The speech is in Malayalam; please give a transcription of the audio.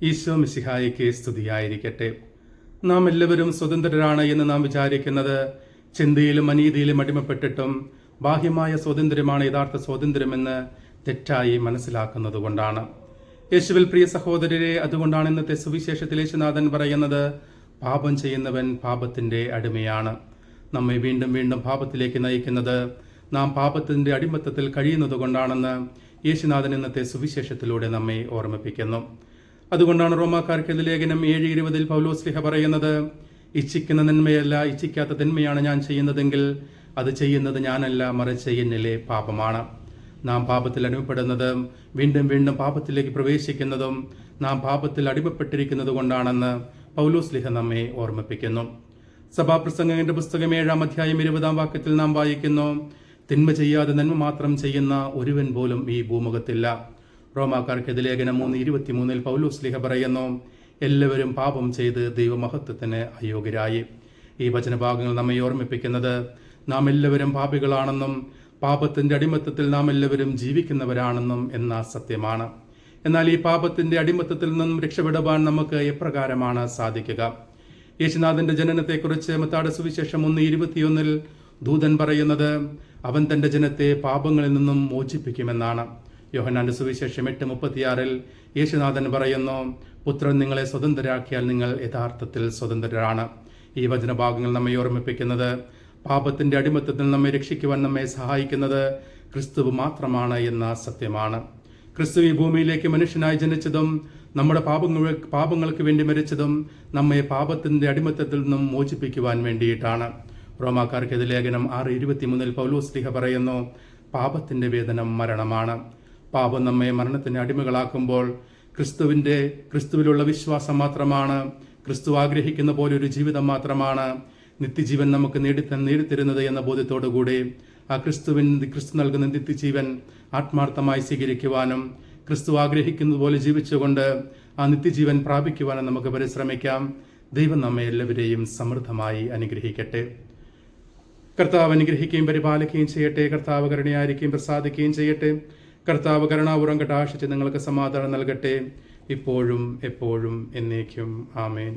ഈശോ മിശിഹായിക്ക് സ്തുതിയായിരിക്കട്ടെ. നാം എല്ലാവരും സ്വതന്ത്രരാണ് എന്ന് നാം വിചാരിക്കുന്നത് ചിന്തയിലും അനീതിയിലും അടിമപ്പെട്ടിട്ടും ബാഹ്യമായ സ്വാതന്ത്ര്യമാണ് യഥാർത്ഥ സ്വാതന്ത്ര്യമെന്ന് തെറ്റായി മനസ്സിലാക്കുന്നത് കൊണ്ടാണ്. യേശുവിൽ പ്രിയ സഹോദരരെ, അതുകൊണ്ടാണ് ഇന്നത്തെ സുവിശേഷത്തിൽ യേശുനാഥൻ പറയുന്നത്, പാപം ചെയ്യുന്നവൻ പാപത്തിന്റെ അടിമയാണ്. നമ്മെ വീണ്ടും വീണ്ടും പാപത്തിലേക്ക് നയിക്കുന്നത് നാം പാപത്തിന്റെ അടിമത്തത്തിൽ കഴിയുന്നത് കൊണ്ടാണെന്ന് യേശുനാഥൻ ഇന്നത്തെ സുവിശേഷത്തിലൂടെ നമ്മെ ഓർമ്മിപ്പിക്കുന്നു. അതുകൊണ്ടാണ് റോമാക്കാർക്കെതിരെ ലേഖനം 7:20 പൗലോസ്ലിഹ പറയുന്നത്, ഇച്ഛിക്കുന്ന നന്മയല്ല ഇച്ഛിക്കാത്ത തിന്മയാണ് ഞാൻ ചെയ്യുന്നതെങ്കിൽ അത് ചെയ്യുന്നത് ഞാനല്ല, മറിച്ച് എന്നിലെ പാപമാണ്. നാം പാപത്തിൽ അടിമപ്പെടുന്നത് വീണ്ടും വീണ്ടും പാപത്തിലേക്ക് പ്രവേശിക്കുന്നതും നാം പാപത്തിൽ അടിമപ്പെട്ടിരിക്കുന്നത് കൊണ്ടാണെന്ന് പൗലോസ്ലിഹ നമ്മെ ഓർമ്മിപ്പിക്കുന്നു. സഭാപ്രസംഗങ്ങളുടെ പുസ്തകം 7-ാം അധ്യായം 20-ാം വാക്യത്തിൽ നാം വായിക്കുന്നു, തിന്മ ചെയ്യാതെ നന്മ മാത്രം ചെയ്യുന്ന ഒരുവൻ പോലും ഈ ഭൂമുഖത്തില്ല. റോമാക്കാർക്കെതിരെ ലേഖനം 3:23 പൗലോസ്ലിഹ പറയുന്നു, എല്ലാവരും പാപം ചെയ്ത് ദൈവമഹത്വത്തിന് അയോഗ്യരായി. ഈ വചനഭാഗങ്ങൾ നമ്മെ ഓർമ്മിപ്പിക്കുന്നത് നാം എല്ലാവരും പാപികളാണെന്നും പാപത്തിന്റെ അടിമത്തത്തിൽ നാം എല്ലാവരും ജീവിക്കുന്നവരാണെന്നും എന്ന സത്യമാണ്. എന്നാൽ ഈ പാപത്തിന്റെ അടിമത്തത്തിൽ നിന്നും രക്ഷപ്പെടുവാൻ നമുക്ക് എപ്രകാരമാണ് സാധിക്കുക? യേശുനാഥന്റെ ജനനത്തെക്കുറിച്ച് മത്തായിയുടെ സുവിശേഷം 1:21 ദൂതൻ പറയുന്നത്, അവൻ തന്റെ ജനത്തെ പാപങ്ങളിൽ നിന്നും മോചിപ്പിക്കുമെന്നാണ്. യോഹന്നാന്റെ സുവിശേഷം 8:36 യേശുനാഥൻ പറയുന്നു, പുത്രൻ നിങ്ങളെ സ്വതന്ത്രരാക്കിയാൽ നിങ്ങൾ യഥാർത്ഥത്തിൽ സ്വതന്ത്രരാണ്. ഈ വചനഭാഗങ്ങൾ നമ്മെ ഓർമ്മിപ്പിക്കുന്നത് പാപത്തിന്റെ അടിമത്തത്തിൽ നമ്മെ രക്ഷിക്കുവാൻ നമ്മെ സഹായിക്കുന്നത് ക്രിസ്തു മാത്രമാണ് എന്ന സത്യമാണ്. ക്രിസ്തു ഈ ഭൂമിയിലേക്ക് മനുഷ്യനായി ജനിച്ചതും നമ്മുടെ പാപങ്ങൾക്ക് വേണ്ടി മരിച്ചതും നമ്മെ പാപത്തിന്റെ അടിമത്തത്തിൽ നിന്നും മോചിപ്പിക്കുവാൻ വേണ്ടിയിട്ടാണ്. റോമാക്കാർക്കെതിരെ ലേഖനം 6:23 പൗലോസ്ലിഹ പറയുന്നു, പാപത്തിന്റെ വേതനം മരണമാണ്. പാപം നമ്മെ മരണത്തിന് അടിമകളാക്കുമ്പോൾ ക്രിസ്തുവിലുള്ള വിശ്വാസം മാത്രമാണ്, ക്രിസ്തു ആഗ്രഹിക്കുന്ന പോലെ ഒരു ജീവിതം മാത്രമാണ് നിത്യജീവൻ നമുക്ക് നേടിത്തരുന്നത് എന്ന ബോധ്യത്തോടുകൂടി ആ ക്രിസ്തു നൽകുന്ന നിത്യജീവൻ ആത്മാർത്ഥമായി സ്വീകരിക്കുവാനും ക്രിസ്തു ആഗ്രഹിക്കുന്നത് പോലെ ജീവിച്ചുകൊണ്ട് ആ നിത്യജീവൻ പ്രാപിക്കുവാനും നമുക്ക് പരിശ്രമിക്കാം. ദൈവം നമ്മെ എല്ലാവരെയും സമൃദ്ധമായി അനുഗ്രഹിക്കട്ടെ. കർത്താവ് അനുഗ്രഹിക്കുകയും പരിപാലിക്കുകയും ചെയ്യട്ടെ. കർത്താവ് കരുണയായിരിക്കുകയും പ്രസാദിക്കുകയും ചെയ്യട്ടെ. കർത്താവ് കരുണാപൂർവ്വം കടാക്ഷിച്ച് നിങ്ങൾക്ക് സമാധാനം നൽകട്ടെ, ഇപ്പോഴും എപ്പോഴും എന്നേക്കും. ആമേൻ.